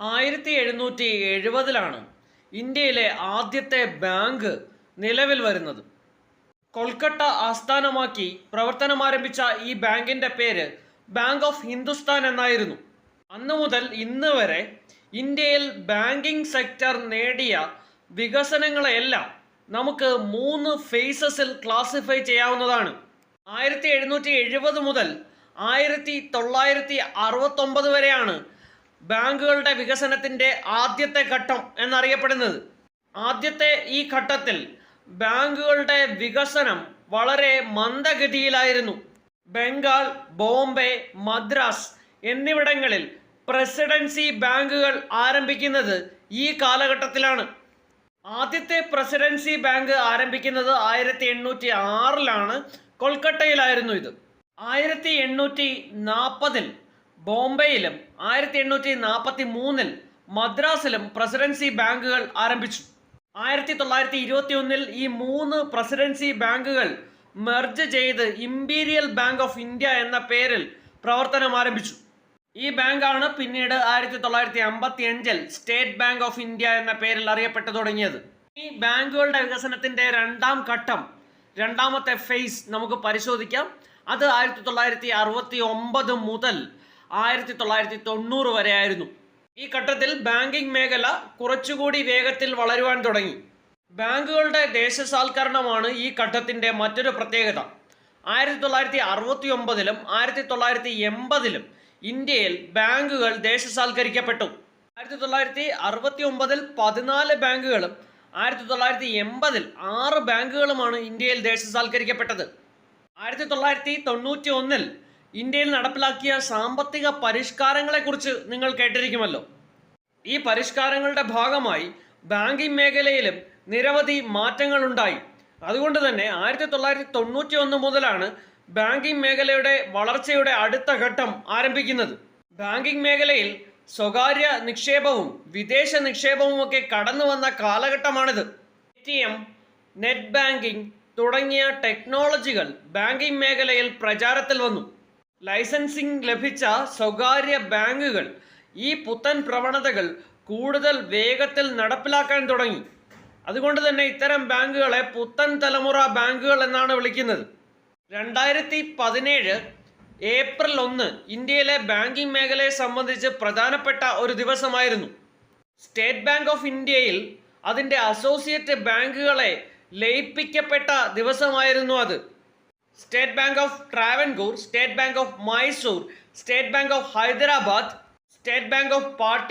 1770 ഇന്ത്യയിലെ ആദ്യത്തെ ബാങ്ക് നിലവിൽ വരുന്നത്. കൊൽക്കത്ത ആസ്ഥാനമാക്കി പ്രവർത്തനമാരംഭിച്ച ഈ ബാങ്കിന്റെ പേര് ബാങ്ക് ഓഫ് ഹിന്ദുസ്ഥാൻ എന്നായിരുന്നു. അന്നു മുതൽ ഇന്ന് വരെ ഇന്ത്യയിൽ ബാങ്കിംഗ് സെക്ടർ നേടിയ വികസനങ്ങളെല്ലാം നമുക്ക് 3 ഫേസസിൽ ക്ലാസിഫൈ ചെയ്യാവുന്നതാണ്. 1770 മുതൽ 1969 വരെയാണ് ബാങ്കുകളുടെ വികസനത്തിൻ്റെ ആദ്യത്തെ ഘട്ടം എന്നറിയപ്പെടുന്നത്. ആദ്യത്തെ ഈ ഘട്ടത്തിൽ ബാങ്കുകളുടെ വികസനം വളരെ മന്ദഗതിയിലായിരുന്നു. ബംഗാൾ, ബോംബെ, മദ്രാസ് എന്നിവിടങ്ങളിൽ പ്രസിഡൻസി ബാങ്കുകൾ ആരംഭിക്കുന്നത് ഈ കാലഘട്ടത്തിലാണ്. ആദ്യത്തെ പ്രസിഡൻസി ബാങ്ക് ആരംഭിക്കുന്നത് 1806 കൊൽക്കട്ടയിലായിരുന്നു. ഇത് 1840 ബോംബെയിലും 1843 മദ്രാസിലും പ്രസിഡൻസി ബാങ്കുകൾ ആരംഭിച്ചു. 1921 ഈ 3 പ്രസിഡൻസി ബാങ്കുകൾ മെർജ് ചെയ്ത് ഇമ്പീരിയൽ ബാങ്ക് ഓഫ് ഇന്ത്യ എന്ന പേരിൽ പ്രവർത്തനം ആരംഭിച്ചു. ഈ ബാങ്കാണ് പിന്നീട് 1955 സ്റ്റേറ്റ് ബാങ്ക് ഓഫ് ഇന്ത്യ എന്ന പേരിൽ അറിയപ്പെട്ടു തുടങ്ങിയത്. ഈ ബാങ്കുകളുടെ വികസനത്തിന്റെ രണ്ടാം ഘട്ടം, രണ്ടാമത്തെ ഫേസ് നമുക്ക് പരിശോധിക്കാം. അത് 1969 മുതൽ 1990 വരെ ആയിരുന്നു. ഈ ഘട്ടത്തിൽ ബാങ്കിംഗ് മേഖല കുറച്ചുകൂടി വേഗത്തിൽ വളരുവാൻ തുടങ്ങി. ബാങ്കുകളുടെ ദേശസാൽക്കരണമാണ് ഈ ഘട്ടത്തിന്റെ മറ്റൊരു പ്രത്യേകത. 1969 1980 ഇന്ത്യയിൽ ബാങ്കുകൾ ദേശസാൽക്കരിക്കപ്പെട്ടു. 1969 14 ബാങ്കുകളും 1980 6 ബാങ്കുകളുമാണ് ഇന്ത്യയിൽ ദേശസാൽക്കരിക്കപ്പെട്ടത്. 1991 ഇന്ത്യയിൽ നടപ്പിലാക്കിയ സാമ്പത്തിക പരിഷ്കാരങ്ങളെക്കുറിച്ച് നിങ്ങൾ കേട്ടിരിക്കുമല്ലോ. ഈ പരിഷ്കാരങ്ങളുടെ ഭാഗമായി ബാങ്കിംഗ് മേഖലയിലും നിരവധി മാറ്റങ്ങളുണ്ടായി. അതുകൊണ്ട് തന്നെ 1991 മുതലാണ് ബാങ്കിംഗ് മേഖലയുടെ വളർച്ചയുടെ അടുത്ത ഘട്ടം ആരംഭിക്കുന്നത്. ബാങ്കിംഗ് മേഖലയിൽ സ്വകാര്യ നിക്ഷേപവും വിദേശ നിക്ഷേപവും ഒക്കെ കടന്നു വന്ന കാലഘട്ടമാണിത്. ATM, നെറ്റ് ബാങ്കിംഗ് തുടങ്ങിയ ടെക്നോളജികൾ ബാങ്കിംഗ് മേഖലയിൽ പ്രചാരത്തിൽ വന്നു. ലൈസൻസിംഗ് ലഭിച്ച സ്വകാര്യ ബാങ്കുകൾ ഈ പുത്തൻ പ്രവണതകൾ കൂടുതൽ വേഗത്തിൽ നടപ്പിലാക്കാൻ തുടങ്ങി. അതുകൊണ്ട് തന്നെ ഇത്തരം ബാങ്കുകളെ പുത്തൻ തലമുറ ബാങ്കുകൾ എന്നാണ് വിളിക്കുന്നത്. 2017 ഏപ്രിൽ 1 ഇന്ത്യയിലെ ബാങ്കിംഗ് മേഖലയെ സംബന്ധിച്ച് പ്രധാനപ്പെട്ട ഒരു ദിവസമായിരുന്നു. സ്റ്റേറ്റ് ബാങ്ക് ഓഫ് ഇന്ത്യയിൽ അതിൻ്റെ അസോസിയേറ്റ് ബാങ്കുകളെ ലയിപ്പിക്കപ്പെട്ട ദിവസമായിരുന്നു അത്. State bank of Travancore, state bank of Mysore, state bank of Hyderabad, state bank of പാട്യ